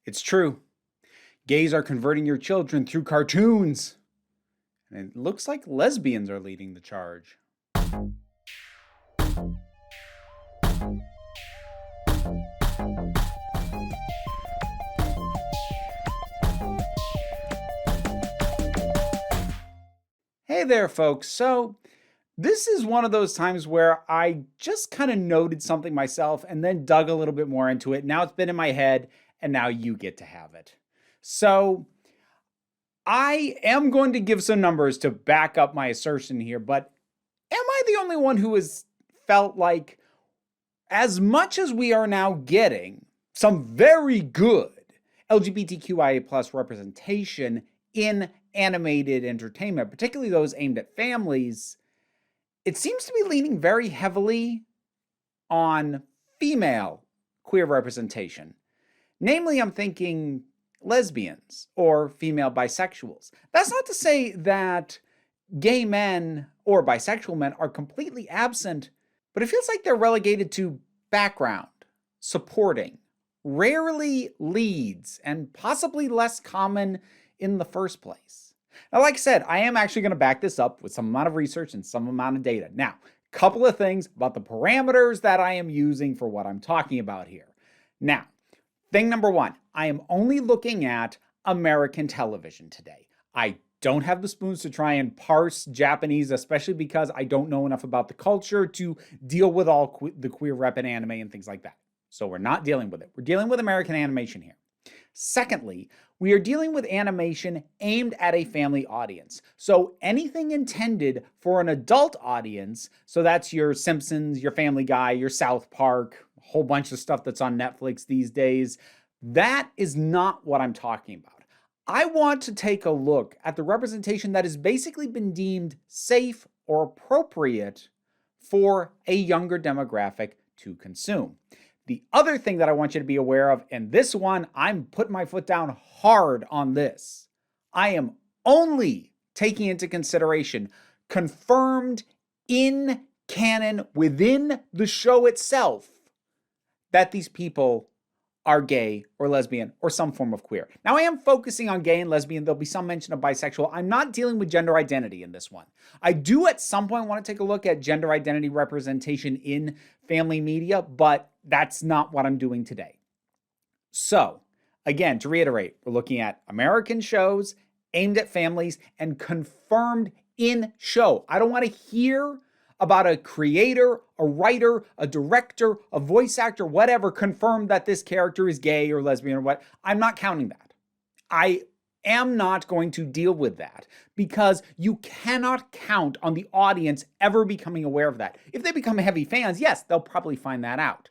It's true. Gays are converting your children through cartoons. And it looks like lesbians are leading the charge. Hey there, folks. So, this is one of those times where I just kind of noted something myself and then dug a little bit more into it. Now it's been in my head, and now you get to have it. So, I am going to give some numbers to back up my assertion here, but am I the only one who has felt like, as much as we are now getting some very good LGBTQIA plus representation in animated entertainment, particularly those aimed at families, it seems to be leaning very heavily on female queer representation. Namely, I'm thinking lesbians or female bisexuals. That's not to say that gay men or bisexual men are completely absent, but it feels like they're relegated to background, supporting, rarely leads, and possibly less common in the first place. Now, like I said, I am actually going to back this up with some amount of research and some amount of data. Now, a couple of things about the parameters that I am using for what I'm talking about here. Now, thing number one, I am only looking at American television today. I don't have the spoons to try and parse Japanese, especially because I don't know enough about the culture to deal with all the queer rep in anime and things like that. So we're not dealing with it. We're dealing with American animation here. Secondly, we are dealing with animation aimed at a family audience. So anything intended for an adult audience, so that's your Simpsons, your Family Guy, your South Park, a whole bunch of stuff that's on Netflix these days, that is not what I'm talking about. I want to take a look at the representation that has basically been deemed safe or appropriate for a younger demographic to consume. The other thing that I want you to be aware of, and this one, I'm putting my foot down hard on this. I am only taking into consideration confirmed in canon within the show itself that these people are gay or lesbian or some form of queer. Now, I am focusing on gay and lesbian. There'll be some mention of bisexual. I'm not dealing with gender identity in this one. I do at some point want to take a look at gender identity representation in family media, but that's not what I'm doing today. So, again, to reiterate, we're looking at American shows aimed at families and confirmed in show. I don't want to hear about a creator, a writer, a director, a voice actor, whatever, confirmed that this character is gay or lesbian or what. I'm not counting that. I am not going to deal with that because you cannot count on the audience ever becoming aware of that. If they become heavy fans, yes, they'll probably find that out.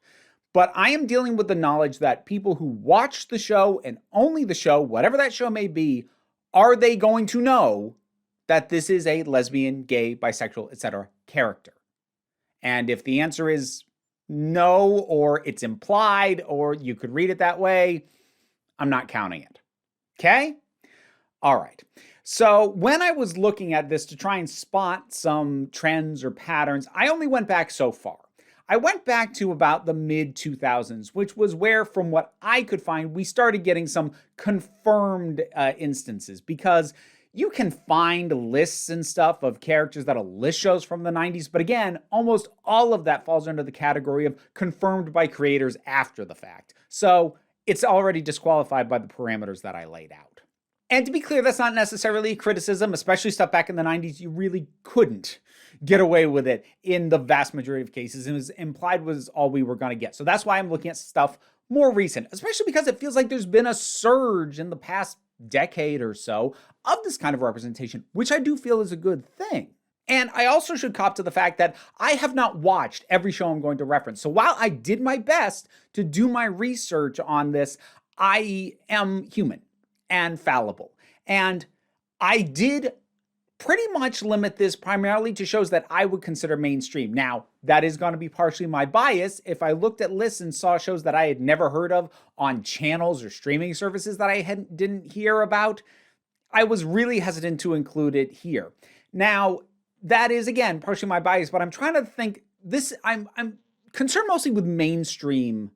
But I am dealing with the knowledge that people who watch the show and only the show, whatever that show may be, are they going to know that this is a lesbian, gay, bisexual, etc. character? And if the answer is no, or it's implied, or you could read it that way, I'm not counting it. Okay? All right. So when I was looking at this to try and spot some trends or patterns, I only went back so far. I went back to about the mid-2000s, which was where, from what I could find, we started getting some confirmed instances, because you can find lists and stuff of characters that'll list shows from the 90s, but again, almost all of that falls under the category of confirmed by creators after the fact. So it's already disqualified by the parameters that I laid out. And to be clear, that's not necessarily a criticism, especially stuff back in the 90s. You really couldn't get away with it in the vast majority of cases. It was implied was all we were going to get. So that's why I'm looking at stuff more recent, especially because it feels like there's been a surge in the past decade or so of this kind of representation, which I do feel is a good thing. And I also should cop to the fact that I have not watched every show I'm going to reference. So while I did my best to do my research on this, I am human and fallible. And I did pretty much limit this primarily to shows that I would consider mainstream. Now, that is going to be partially my bias. If I looked at lists and saw shows that I had never heard of on channels or streaming services that I didn't hear about, I was really hesitant to include it here. Now, that is, again, partially my bias, but I'm trying to think this, I'm concerned mostly with mainstream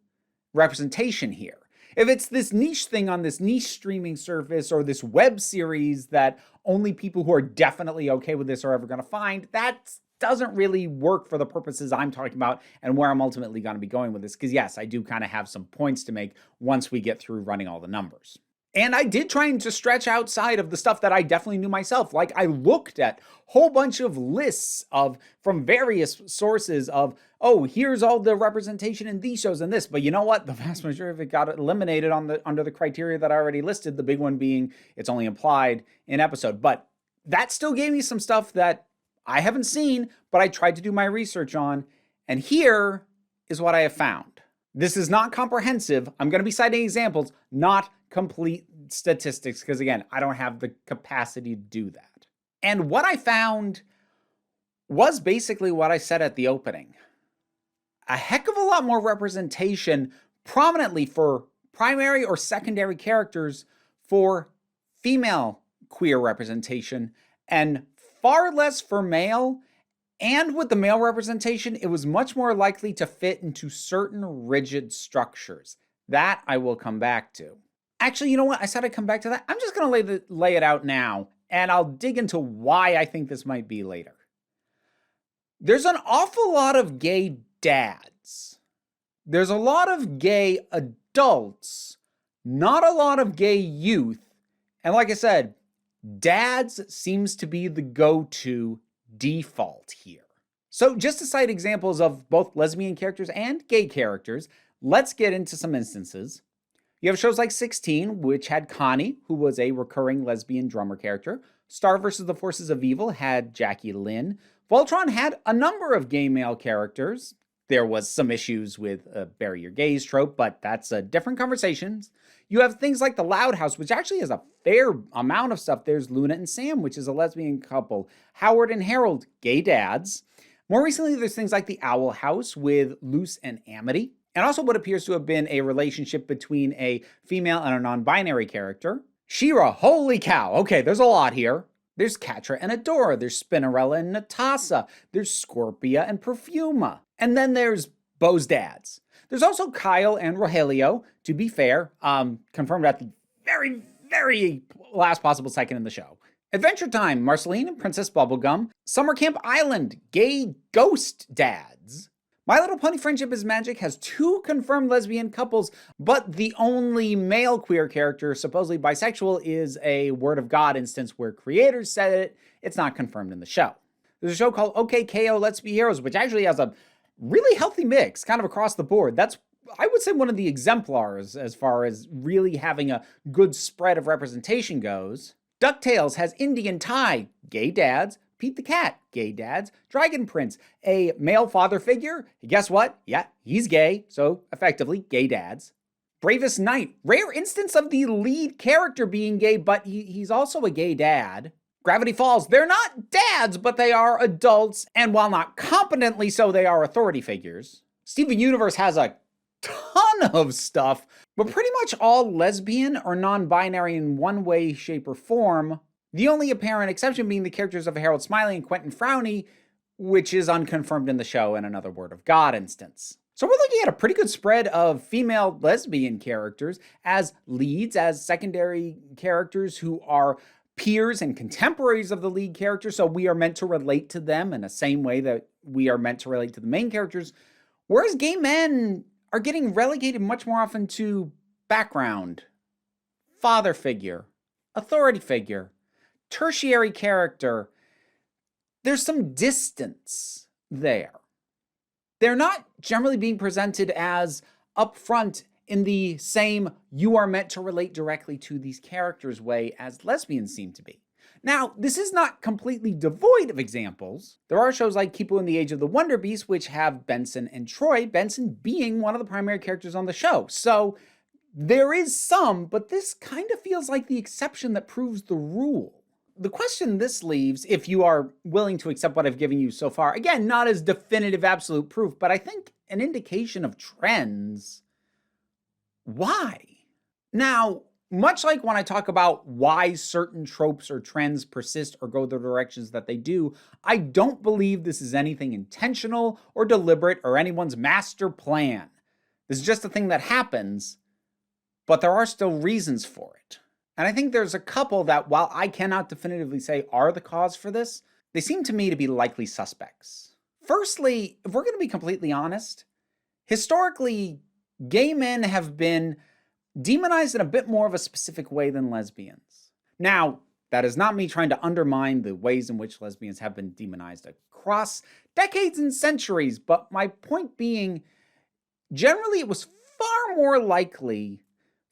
representation here. If it's this niche thing on this niche streaming service or this web series that only people who are definitely okay with this are ever going to find, that doesn't really work for the purposes I'm talking about and where I'm ultimately going to be going with this. Because yes, I do kind of have some points to make once we get through running all the numbers. And I did try to stretch outside of the stuff that I definitely knew myself. Like I looked at a whole bunch of lists from various sources of, oh, here's all the representation in these shows and this. But you know what? The vast majority of it got eliminated under the criteria that I already listed, the big one being it's only implied in episode. But that still gave me some stuff that I haven't seen, but I tried to do my research on. And here is what I have found. This is not comprehensive. I'm going to be citing examples, not complete statistics, because again, I don't have the capacity to do that. And what I found was basically what I said at the opening. A heck of a lot more representation prominently for primary or secondary characters for female queer representation, and far less for male. And with the male representation, it was much more likely to fit into certain rigid structures. That I will come back to. Actually, you know what? I said I'd come back to that. I'm just going to lay it out now, and I'll dig into why I think this might be later. There's an awful lot of gay dads. There's a lot of gay adults, not a lot of gay youth. And like I said, dads seems to be the go-to default here. So just to cite examples of both lesbian characters and gay characters, let's get into some instances. You have shows like 16, which had Connie, who was a recurring lesbian drummer character. Star vs. the Forces of Evil had Jackie Lynn. Voltron had a number of gay male characters. There was some issues with a bury your gays trope, but that's a different conversation. You have things like The Loud House, which actually has a fair amount of stuff. There's Luna and Sam, which is a lesbian couple. Howard and Harold, gay dads. More recently, there's things like The Owl House with Luce and Amity, and also what appears to have been a relationship between a female and a non-binary character. She-Ra, holy cow. Okay, there's a lot here. There's Catra and Adora. There's Spinnerella and Natasa. There's Scorpia and Perfuma. And then there's Bo's dads. There's also Kyle and Rogelio, to be fair, confirmed at the very, very last possible second in the show. Adventure Time, Marceline and Princess Bubblegum. Summer Camp Island, gay ghost dads. My Little Pony Friendship is Magic has 2 confirmed lesbian couples, but the only male queer character supposedly bisexual is a Word of God instance where creators said it. It's not confirmed in the show. There's a show called OK KO Let's Be Heroes, which actually has a really healthy mix kind of across the board. That's, I would say, one of the exemplars as far as really having a good spread of representation goes. DuckTales has Indian Thai, gay dads. Pete the Cat, gay dads. Dragon Prince, a male father figure. Guess what? Yeah, he's gay, so effectively gay dads. Bravest Knight, rare instance of the lead character being gay, but he's also a gay dad. Gravity Falls, they're not dads, but they are adults, and while not competently so, they are authority figures. Steven Universe has a ton of stuff, but pretty much all lesbian or non-binary in one way, shape, or form. The only apparent exception being the characters of Harold Smiley and Quentin Frowny, which is unconfirmed in the show in another Word of God instance. So we're looking at a pretty good spread of female lesbian characters as leads, as secondary characters who are peers and contemporaries of the lead character, so we are meant to relate to them in the same way that we are meant to relate to the main characters, whereas gay men are getting relegated much more often to background, father figure, authority figure, tertiary character. There's some distance there. They're not generally being presented as upfront in the same you are meant to relate directly to these characters way as lesbians seem to be. Now, this is not completely devoid of examples. There are shows like Kipo and the Age of the Wonder Beast, which have Benson and Troy, Benson being one of the primary characters on the show. So there is some, but this kind of feels like the exception that proves the rule. The question this leaves, if you are willing to accept what I've given you so far, again, not as definitive absolute proof, but I think an indication of trends. Why? Now, much like when I talk about why certain tropes or trends persist or go the directions that they do, I don't believe this is anything intentional or deliberate or anyone's master plan. This is just a thing that happens, but there are still reasons for it. And I think there's a couple that, while I cannot definitively say are the cause for this, they seem to me to be likely suspects. Firstly, if we're going to be completely honest, historically, gay men have been demonized in a bit more of a specific way than lesbians. Now, that is not me trying to undermine the ways in which lesbians have been demonized across decades and centuries, but my point being, generally it was far more likely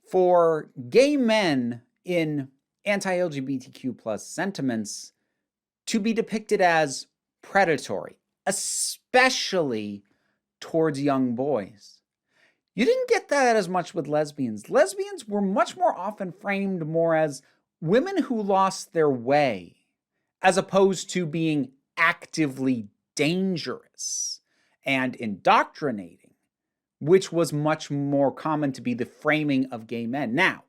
for gay men in anti-LGBTQ plus sentiments to be depicted as predatory, especially towards young boys. You didn't get that as much with lesbians. Lesbians were much more often framed more as women who lost their way, as opposed to being actively dangerous and indoctrinating, which was much more common to be the framing of gay men. Now,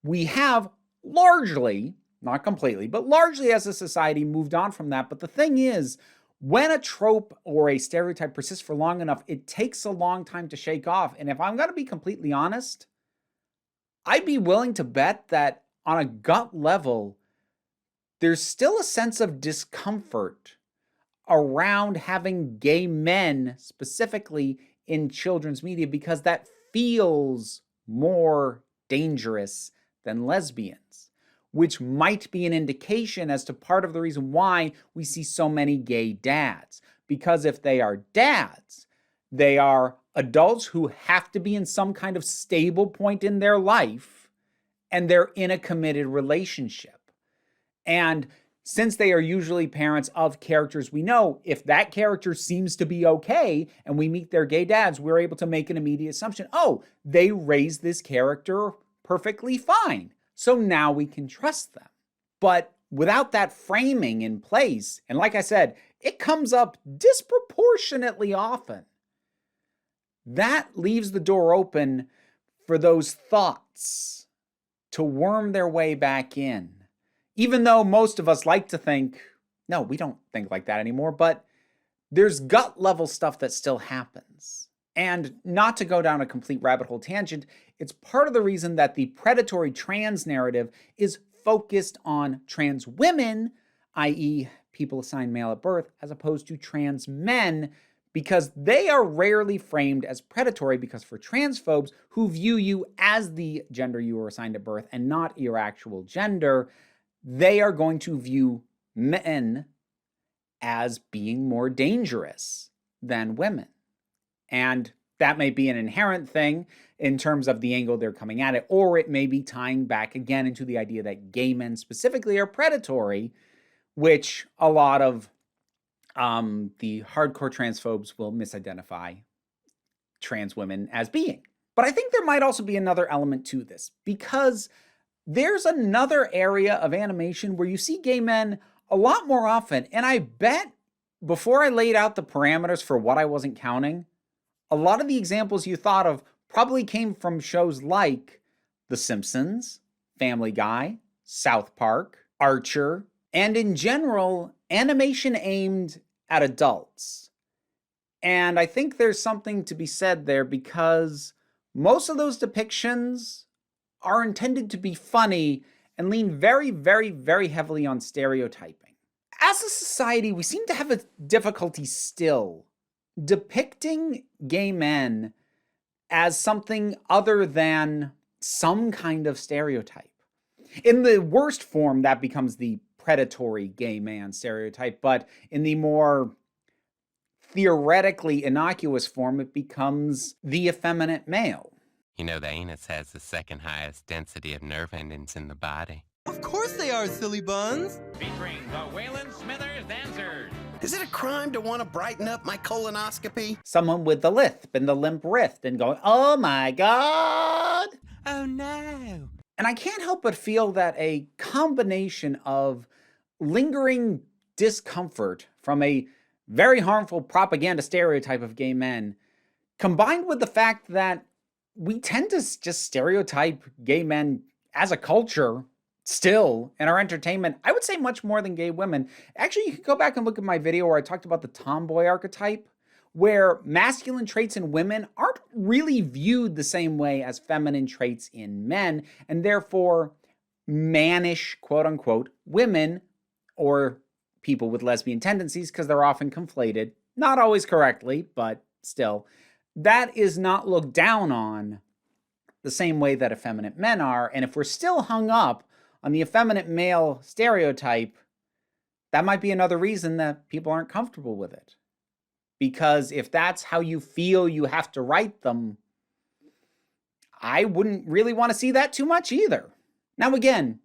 we have largely, not completely, but largely as a society moved on from that. But the thing is, when a trope or a stereotype persists for long enough, it takes a long time to shake off. And if I'm going to be completely honest, I'd be willing to bet that on a gut level, there's still a sense of discomfort around having gay men specifically in children's media because that feels more dangerous than lesbians, which might be an indication as to part of the reason why we see so many gay dads. Because if they are dads, they are adults who have to be in some kind of stable point in their life, and they're in a committed relationship. And since they are usually parents of characters we know, if that character seems to be okay and we meet their gay dads, we're able to make an immediate assumption, oh, they raised this character perfectly fine, so now we can trust them. But without that framing in place, and like I said, it comes up disproportionately often, that leaves the door open for those thoughts to worm their way back in. Even though most of us like to think, no, we don't think like that anymore, but there's gut level stuff that still happens. And not to go down a complete rabbit hole tangent, it's part of the reason that the predatory trans narrative is focused on trans women, i.e. people assigned male at birth, as opposed to trans men, because they are rarely framed as predatory, because for transphobes who view you as the gender you were assigned at birth and not your actual gender, they are going to view men as being more dangerous than women. And that may be an inherent thing in terms of the angle they're coming at it, or it may be tying back again into the idea that gay men specifically are predatory, which a lot of the hardcore transphobes will misidentify trans women as being. But I think there might also be another element to this, because there's another area of animation where you see gay men a lot more often, and I bet before I laid out the parameters for what I wasn't counting, a lot of the examples you thought of probably came from shows like The Simpsons, Family Guy, South Park, Archer, and in general, animation aimed at adults. And I think there's something to be said there, because most of those depictions are intended to be funny and lean very, very, very heavily on stereotyping. As a society, we seem to have a difficulty still depicting gay men as something other than some kind of stereotype. In the worst form, that becomes the predatory gay man stereotype, but in the more theoretically innocuous form, it becomes the effeminate male. You know, the anus has the second highest density of nerve endings in the body. Of course they are, silly buns. Featuring the Waylon Smithers Dancers. Is it a crime to want to brighten up my colonoscopy? Someone with the lisp and the limp wrist and going, oh my God. Oh no. And I can't help but feel that a combination of lingering discomfort from a very harmful propaganda stereotype of gay men, combined with the fact that we tend to just stereotype gay men as a culture still in our entertainment, I would say much more than gay women. Actually, you could go back and look at my video where I talked about the tomboy archetype, where masculine traits in women aren't really viewed the same way as feminine traits in men, and therefore mannish, quote unquote, women or people with lesbian tendencies, because they're often conflated, not always correctly, but still, that is not looked down on the same way that effeminate men are. And if we're still hung up on the effeminate male stereotype, that might be another reason that people aren't comfortable with it. Because if that's how you feel you have to write them, I wouldn't really want to see that too much either. Now again,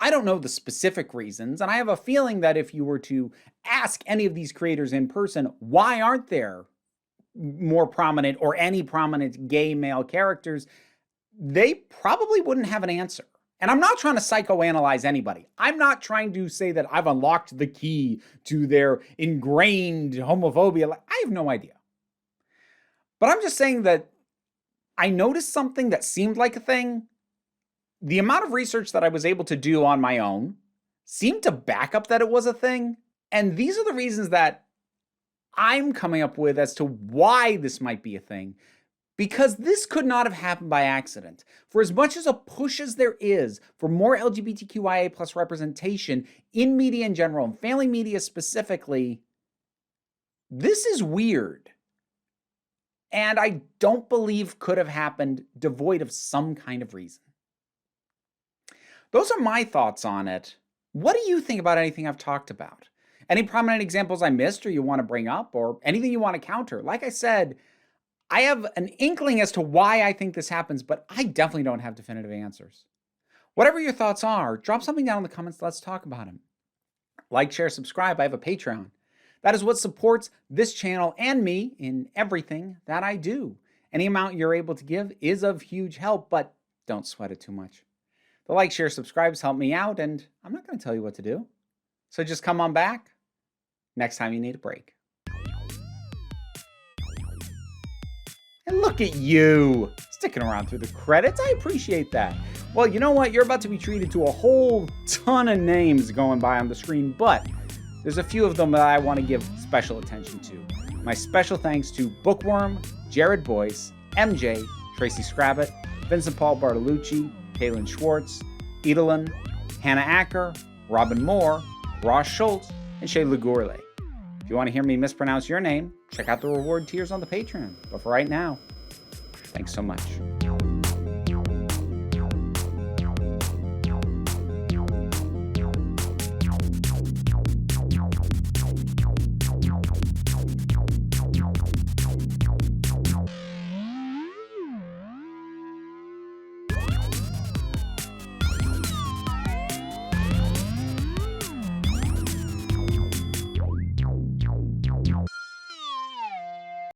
I don't know the specific reasons, and I have a feeling that if you were to ask any of these creators in person, why aren't there more prominent or any prominent gay male characters, they probably wouldn't have an answer. And I'm not trying to psychoanalyze anybody. I'm not trying to say that I've unlocked the key to their ingrained homophobia. I have no idea. But I'm just saying that I noticed something that seemed like a thing. The amount of research that I was able to do on my own seemed to back up that it was a thing. And these are the reasons that I'm coming up with as to why this might be a thing. Because this could not have happened by accident. For as much as a push as there is for more LGBTQIA plus representation in media in general, and family media specifically, this is weird. And I don't believe could have happened devoid of some kind of reason. Those are my thoughts on it. What do you think about anything I've talked about? Any prominent examples I missed or you want to bring up, or anything you want to counter? Like I said, I have an inkling as to why I think this happens, but I definitely don't have definitive answers. Whatever your thoughts are, drop something down in the comments. Let's talk about them. Like, share, subscribe. I have a Patreon. That is what supports this channel and me in everything that I do. Any amount you're able to give is of huge help, but don't sweat it too much. The like, share, subscribes help me out, and I'm not going to tell you what to do. So just come on back next time you need a break. And look at you, sticking around through the credits. I appreciate that. Well, you know what? You're about to be treated to a whole ton of names going by on the screen, but there's a few of them that I want to give special attention to. My special thanks to Bookworm, Jared Boyce, MJ, Tracy Scrabbit, Vincent Paul Bartolucci, Kaylin Schwartz, Edelin, Hannah Acker, Robin Moore, Ross Schultz, and Shay Lagurle. If you want to hear me mispronounce your name, check out the reward tiers on the Patreon. But for right now, thanks so much.